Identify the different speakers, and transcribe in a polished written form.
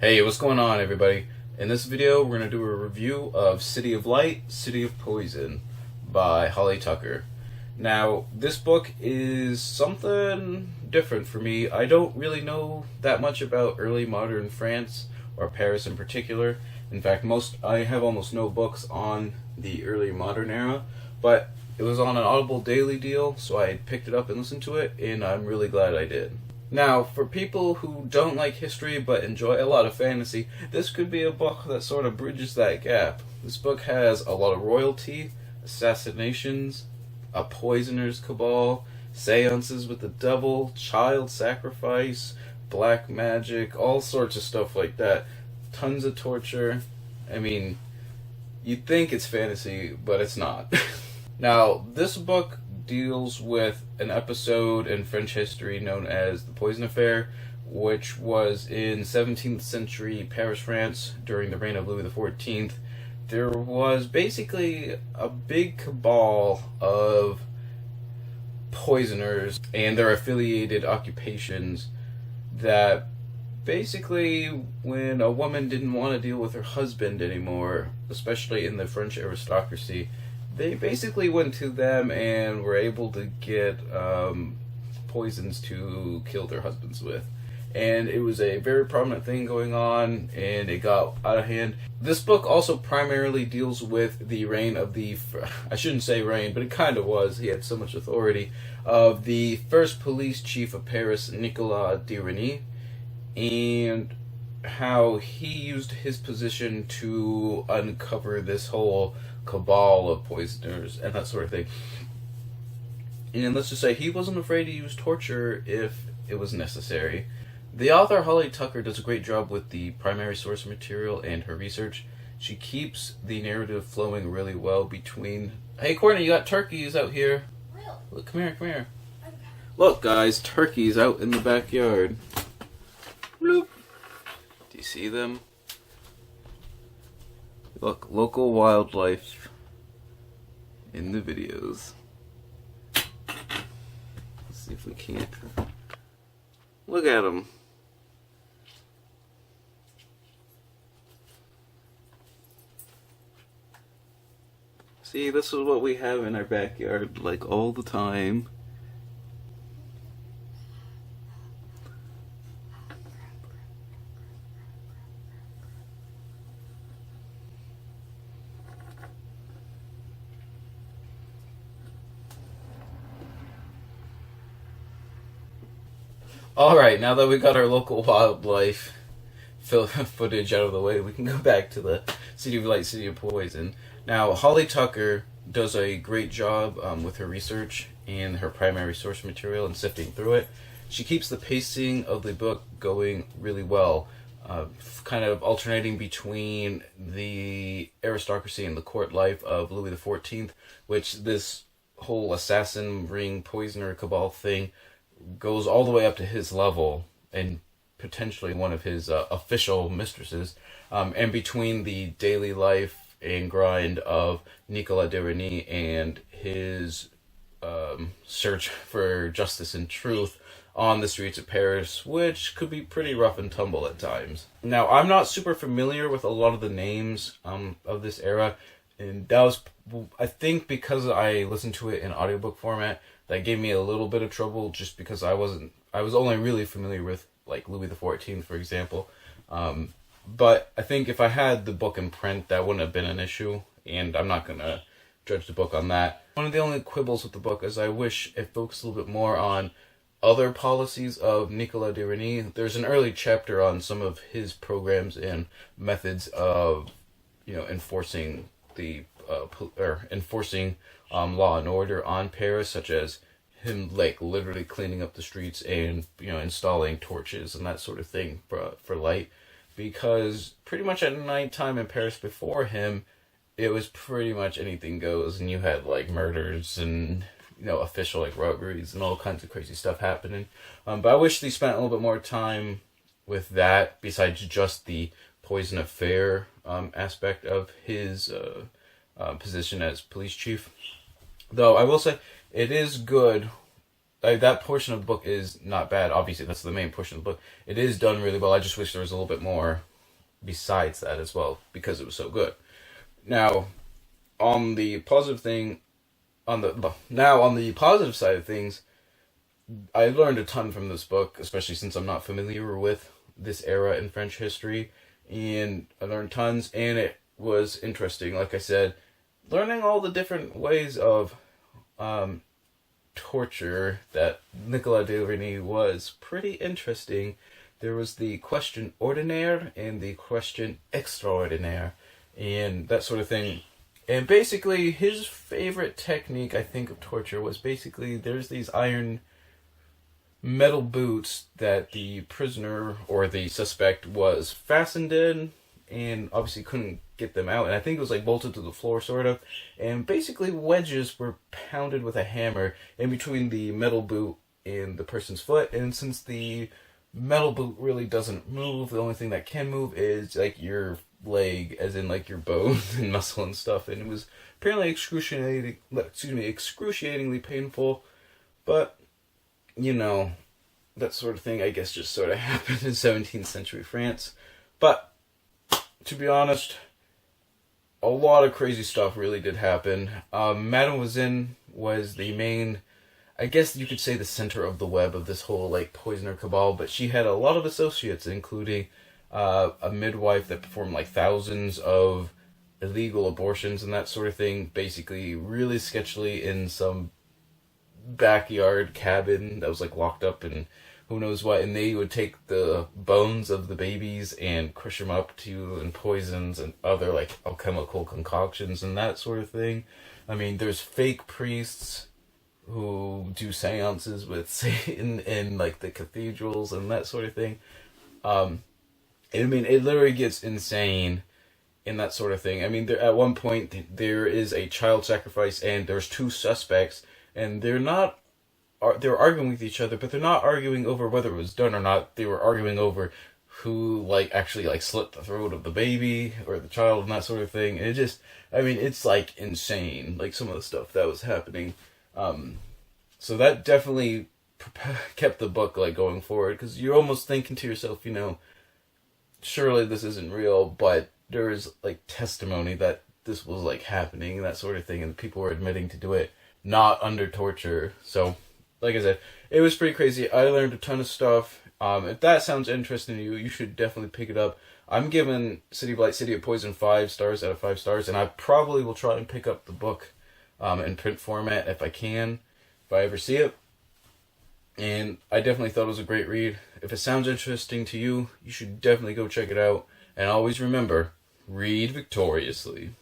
Speaker 1: Hey, what's going on, everybody? In this video, we're going to do a review of City of Light, City of Poison by Holly Tucker. Now, this book is something different for me. I don't really know that much about early modern France, or Paris in particular. In fact, I have almost no books on the early modern era, but it was on an Audible daily deal, so I picked it up and listened to it, and I'm really glad I did. Now, for people who don't like history but enjoy a lot of fantasy, this could be a book that sort of bridges that gap. This book has a lot of royalty, assassinations, a poisoner's cabal, seances with the devil, child sacrifice, black magic, all sorts of stuff like that. Tons of torture. I mean, you'd think it's fantasy, but it's not. Now, this book deals with an episode in French history known as the Poison Affair, which was in 17th century Paris, France, during the reign of Louis XIV. There was basically a big cabal of poisoners and their affiliated occupations that basically, when a woman didn't want to deal with her husband anymore, especially in the French aristocracy, they basically went to them and were able to get poisons to kill their husbands with. And it was a very prominent thing going on, and it got out of hand. This book also primarily deals with the reign of I shouldn't say reign, but it kind of was. He had so much authority, of the first police chief of Paris, Nicolas de Reny, and how he used his position to uncover this whole cabal of poisoners and that sort of thing. And let's just say he wasn't afraid to use torture if it was necessary. The author, Holly Tucker, does a great job with the primary source material and her research. She keeps the narrative flowing really well between... Hey, Courtney, you got turkeys out here.
Speaker 2: Really?
Speaker 1: Look, come here. Look, guys, turkeys out in the backyard. Bloop. Do you see them? Look, local wildlife in the videos. Let's see if we can't. Look at them. See, this is what we have in our backyard, like, all the time. Alright, now that we got our local wildlife footage out of the way, we can go back to the City of Light, City of Poison. Now, Holly Tucker does a great job with her research and her primary source material and sifting through it. She keeps the pacing of the book going really well, kind of alternating between the aristocracy and the court life of Louis XIV, which this whole assassin ring poisoner cabal thing goes all the way up to his level and potentially one of his official mistresses, and between the daily life and grind of Nicolas de Reny and his search for justice and truth on the streets of Paris, which could be pretty rough and tumble at times. Now, I'm not super familiar with a lot of the names of this era, and that was, I think, because I listened to it in audiobook format. That gave me a little bit of trouble just because I was only really familiar with, like, Louis XIV, for example. But I think if I had the book in print, that wouldn't have been an issue, and I'm not going to judge the book on that. One of the only quibbles with the book is I wish it focused a little bit more on other policies of Nicolas de Reny. There's an early chapter on some of his programs and methods of, enforcing law and order on Paris, such as him, like, literally cleaning up the streets and, installing torches and that sort of thing for light. Because pretty much at nighttime in Paris before him, it was pretty much anything goes, and you had, like, murders and, official, like, robberies and all kinds of crazy stuff happening. But I wish they spent a little bit more time with that, besides just the poison affair aspect of his position as police chief. Though I will say, it is good that portion of the book is not bad. Obviously, that's the main portion of the book. It is done really well. I just wish there was a little bit more besides that as well because it was so good. Now, on the positive thing, on the positive side of things, I learned a ton from this book, especially since I'm not familiar with this era in French history, and I learned tons, and it was interesting. Like I said, learning all the different ways of um, torture that Nicolas de Remy was pretty interesting. There was the question ordinaire and the question extraordinaire, and that sort of thing. And basically, his favorite technique, I think, of torture was basically there's these iron metal boots that the prisoner or the suspect was fastened in and obviously couldn't get them out. And I think it was like bolted to the floor, sort of. And basically, wedges were pounded with a hammer in between the metal boot and the person's foot. And since the metal boot really doesn't move, the only thing that can move is like your leg, as in like your bones and muscle and stuff. And it was apparently excruciatingly painful. But you know, that sort of thing, I guess, just sort of happened in 17th century France. But, to be honest, a lot of crazy stuff really did happen. Mademoiselle was the main, I guess you could say, the center of the web of this whole, like, poisoner cabal, but she had a lot of associates, including a midwife that performed, like, thousands of illegal abortions and that sort of thing, basically really sketchily in some backyard cabin that was like locked up and who knows what, and they would take the bones of the babies and crush them up to in poisons and other like alchemical concoctions and that sort of thing. I mean, there's fake priests who do seances with Satan in like the cathedrals and that sort of thing. I mean, it literally gets insane in that sort of thing. I mean, at one point there is a child sacrifice and there's two suspects and they're arguing with each other, but they're not arguing over whether it was done or not. They were arguing over who like actually like slit the throat of the baby or the child and that sort of thing. And it just, I mean, it's like insane, like some of the stuff that was happening. So that definitely kept the book like going forward because you're almost thinking to yourself, surely this isn't real, but there is like testimony that this was like happening and that sort of thing, and people were admitting to do it not under torture. So, like I said, it was pretty crazy. I learned a ton of stuff. If that sounds interesting to you, you should definitely pick it up. I'm giving City of Light, City of Poison 5 stars out of 5 stars, and I probably will try and pick up the book in print format if I can, if I ever see it. And I definitely thought it was a great read. If it sounds interesting to you, you should definitely go check it out. And always remember, read victoriously.